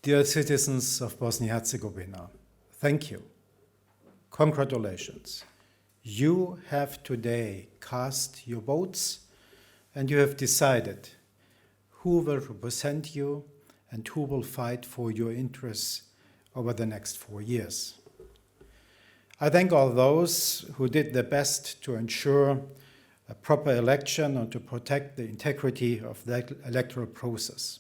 Dear citizens of Bosnia-Herzegovina, thank you. Congratulations. You have today cast your votes and you have decided who will represent you and who will fight for your interests over the next 4 years. I thank all those who did their best to ensure a proper election and to protect the integrity of the electoral process.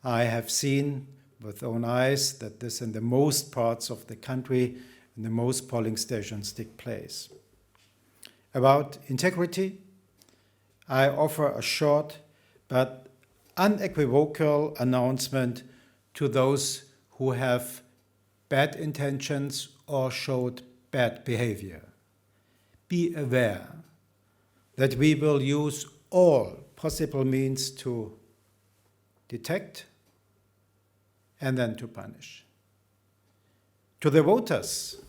I have seen with own eyes that this in the most parts of the country and the most polling stations take place. About integrity, I offer a short but unequivocal announcement to those who have bad intentions or showed bad behavior. Be aware that we will use all possible means to detect and then to punish. To the voters,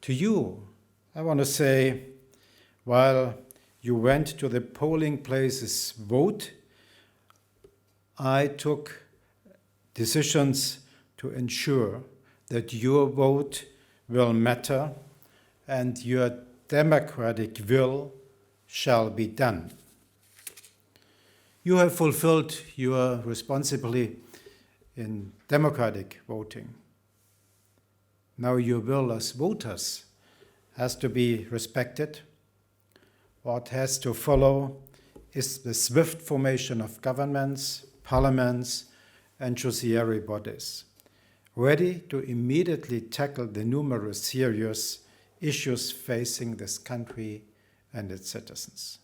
to you, I want to say, while you went to the polling places vote, I took decisions to ensure that your vote will matter and your democratic will shall be done. You have fulfilled your responsibility in democratic voting. Now your will as voters has to be respected. What has to follow is the swift formation of governments, parliaments, and judiciary bodies, ready to immediately tackle the numerous serious issues facing this country and its citizens.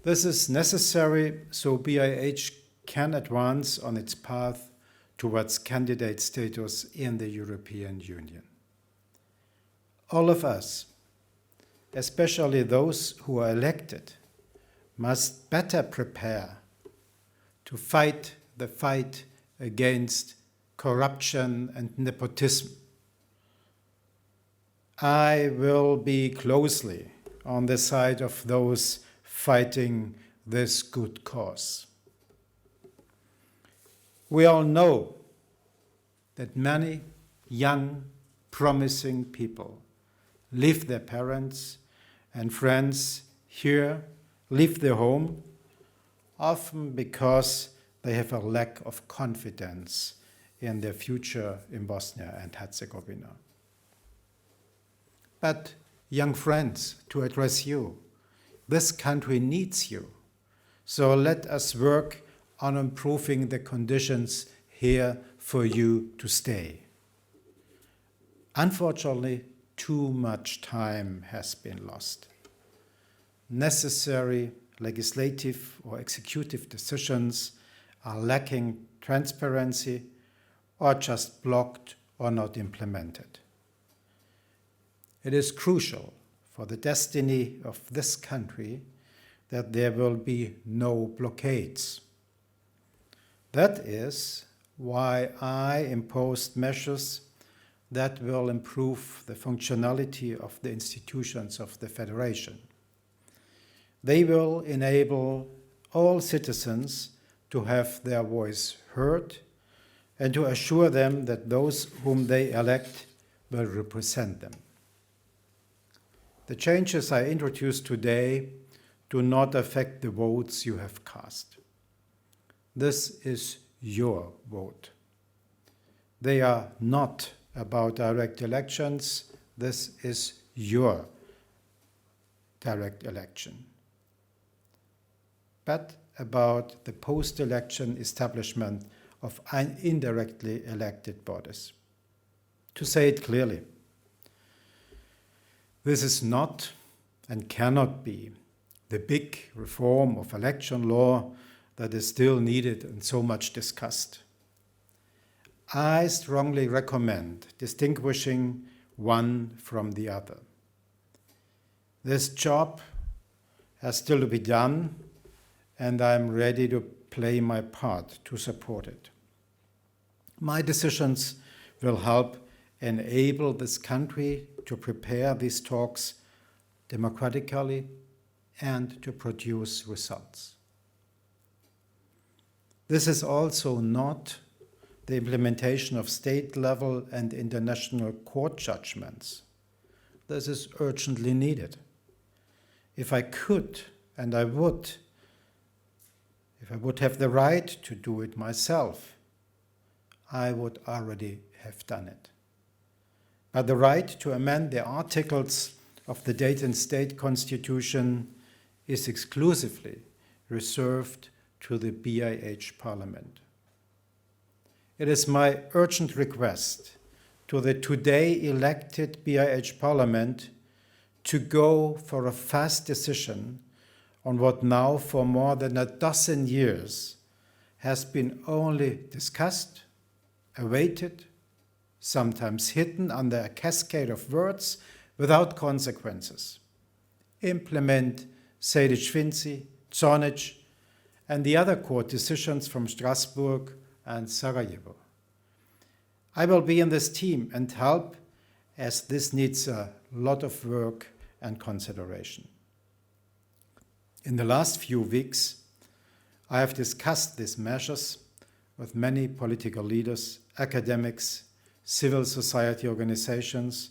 This is necessary so BiH can advance on its path towards candidate status in the European Union. All of us, especially those who are elected, must better prepare to fight the fight against corruption and nepotism. I will be closely on the side of those fighting this good cause. We all know that many young, promising people leave their parents and friends here, leave their home, often because they have a lack of confidence in their future in Bosnia and Herzegovina. But, young friends, to address you, this country needs you. So let us work on improving the conditions here for you to stay. Unfortunately, too much time has been lost. Necessary legislative or executive decisions are lacking transparency or just blocked or not implemented. It is crucial for the destiny of this country that there will be no blockades. That is why I imposed measures that will improve the functionality of the institutions of the Federation. They will enable all citizens to have their voice heard and to assure them that those whom they elect will represent them. The changes I introduced today do not affect the votes you have cast. This is your vote. They are not about direct elections. This is your direct election, but about the post-election establishment of indirectly elected bodies. To say it clearly, this is not and cannot be the big reform of election law that is still needed and so much discussed. I strongly recommend distinguishing one from the other. This job has still to be done, and I'm ready to play my part to support it. My decisions will help enable this country to prepare these talks democratically and to produce results. This is also not the implementation of state-level and international court judgments. This is urgently needed. If I could, and I would, if I would have the right to do it myself, I would already have done it. But the right to amend the articles of the Dayton State Constitution is exclusively reserved to the BIH Parliament. It is my urgent request to the today elected BIH Parliament to go for a fast decision on what now for more than a dozen years has been only discussed, awaited, sometimes hidden under a cascade of words without consequences. Implement Sejdić-Finci, Zornic, and the other court decisions from Strasbourg and Sarajevo. I will be in this team and help, as this needs a lot of work and consideration. In the last few weeks, I have discussed these measures with many political leaders, academics, civil society organizations,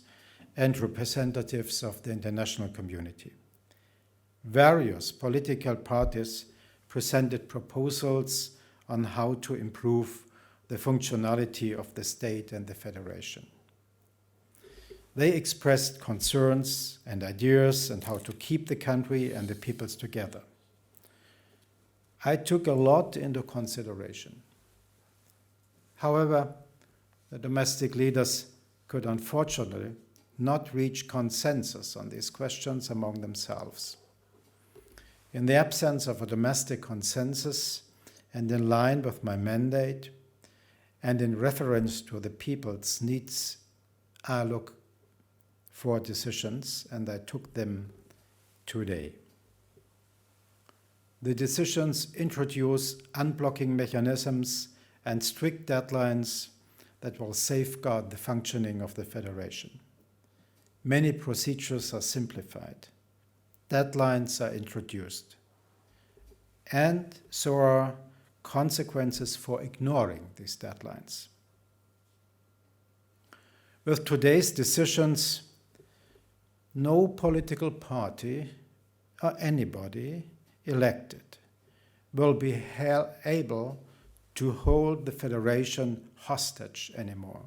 and representatives of the international community. Various political parties presented proposals on how to improve the functionality of the state and the federation. They expressed concerns and ideas on how to keep the country and the peoples together. I took a lot into consideration. However, the domestic leaders could unfortunately not reach consensus on these questions among themselves. In the absence of a domestic consensus, and in line with my mandate, and in reference to the people's needs, I look for decisions, and I took them today. The decisions introduce unblocking mechanisms and strict deadlines that will safeguard the functioning of the Federation. Many procedures are simplified. Deadlines are introduced. And so are consequences for ignoring these deadlines. With today's decisions, no political party or anybody elected will be able to hold the Federation hostage anymore.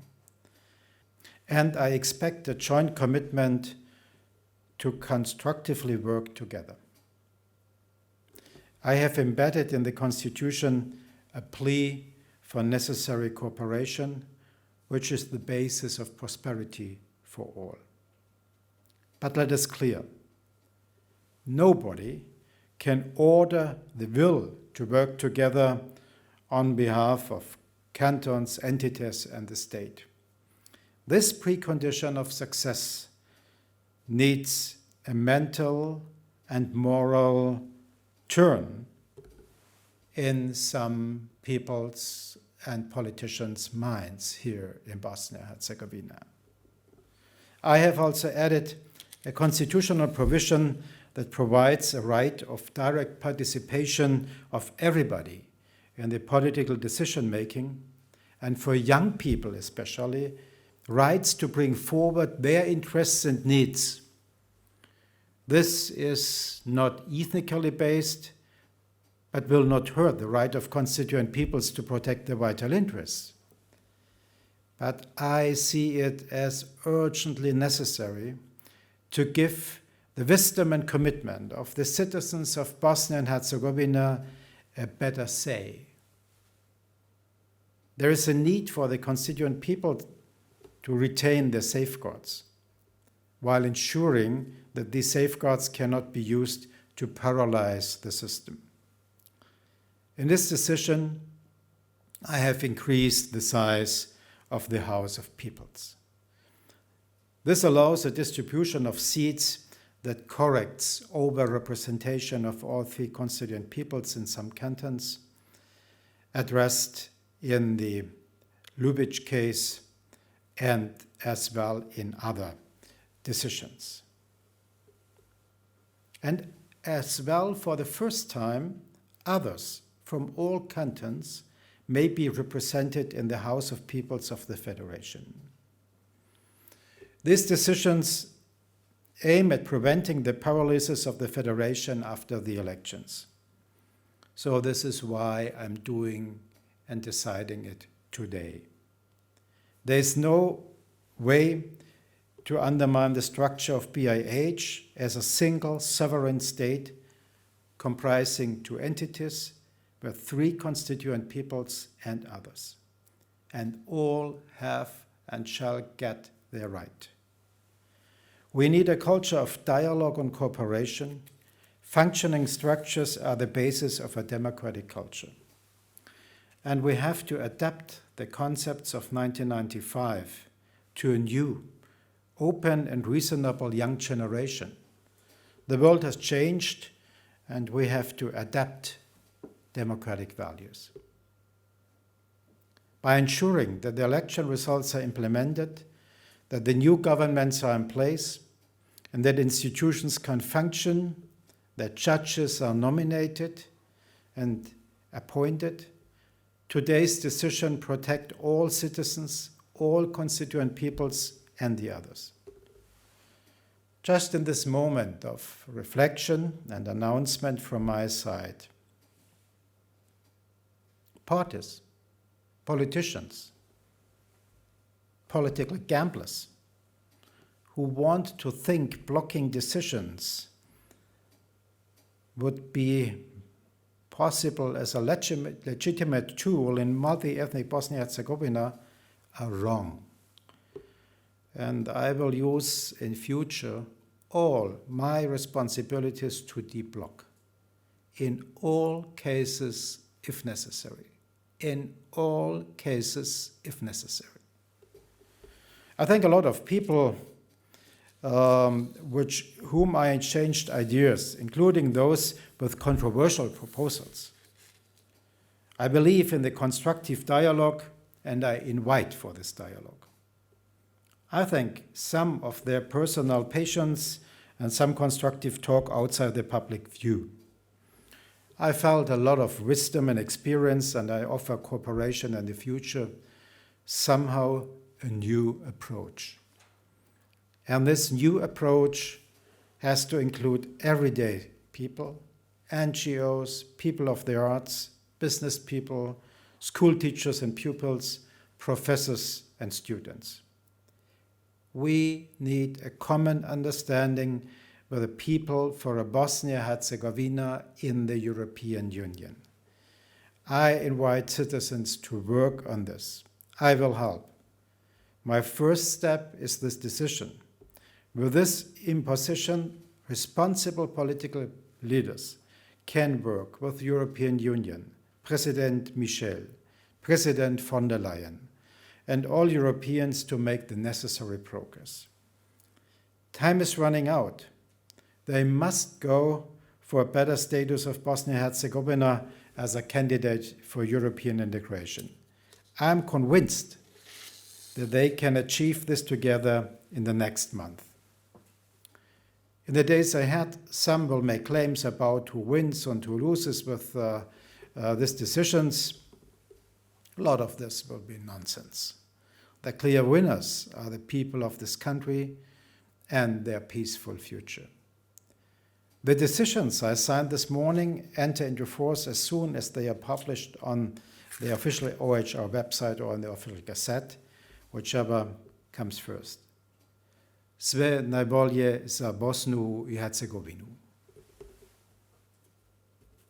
And I expect a joint commitment to constructively work together. I have embedded in the Constitution a plea for necessary cooperation, which is the basis of prosperity for all. But let us clear, nobody can order the will to work together on behalf of cantons, entities, and the state. This precondition of success needs a mental and moral turn in some people's and politicians' minds here in Bosnia-Herzegovina. I have also added a constitutional provision that provides a right of direct participation of everybody in the political decision-making, and for young people especially, rights to bring forward their interests and needs. This is not ethnically based, but will not hurt the right of constituent peoples to protect their vital interests. But I see it as urgently necessary to give the wisdom and commitment of the citizens of Bosnia and Herzegovina a better say. There is a need for the constituent people to retain their safeguards, while ensuring that these safeguards cannot be used to paralyze the system. In this decision, I have increased the size of the House of Peoples. This allows a distribution of seats that corrects over-representation of all three constituent peoples in some cantons, addressed in the Ljubic case and as well in other decisions. And as well, for the first time, others from all cantons may be represented in the House of Peoples of the Federation. These decisions aim at preventing the paralysis of the Federation after the elections. So this is why I'm doing and deciding it today. There is no way to undermine the structure of BIH as a single sovereign state comprising two entities with three constituent peoples and others, and all have and shall get their right. We need a culture of dialogue and cooperation. Functioning structures are the basis of a democratic culture. And we have to adapt the concepts of 1995 to a new, open and reasonable young generation. The world has changed, and we have to adapt democratic values. By ensuring that the election results are implemented, that the new governments are in place, and that institutions can function, that judges are nominated and appointed, today's decision protects all citizens, all constituent peoples, and the others. Just in this moment of reflection and announcement from my side, parties, politicians, political gamblers who want to think blocking decisions would be possible as a legitimate tool in multi-ethnic Bosnia-Herzegovina are wrong. And I will use in future all my responsibilities to deblock in all cases if necessary. In all cases if necessary. I think a lot of people whom I exchanged ideas, including those with controversial proposals. I believe in the constructive dialogue, and I invite for this dialogue. I think some of their personal patience and some constructive talk outside the public view. I felt a lot of wisdom and experience, and I offer cooperation in the future, somehow a new approach. And this new approach has to include everyday people, NGOs, people of the arts, business people, school teachers and pupils, professors and students. We need a common understanding with the people for a Bosnia-Herzegovina in the European Union. I invite citizens to work on this. I will help. My first step is this decision. With this imposition, responsible political leaders can work with the European Union, President Michel, President von der Leyen, and all Europeans to make the necessary progress. Time is running out. They must go for a better status of Bosnia-Herzegovina as a candidate for European integration. I'm convinced that they can achieve this together in the next month. In the days ahead, some will make claims about who wins and who loses with these decisions. A lot of this will be nonsense. The clear winners are the people of this country and their peaceful future. The decisions I signed this morning enter into force as soon as they are published on the official OHR website or on the official Gazette, whichever comes first. Sve najbolje za Bosnu i Hercegovinu.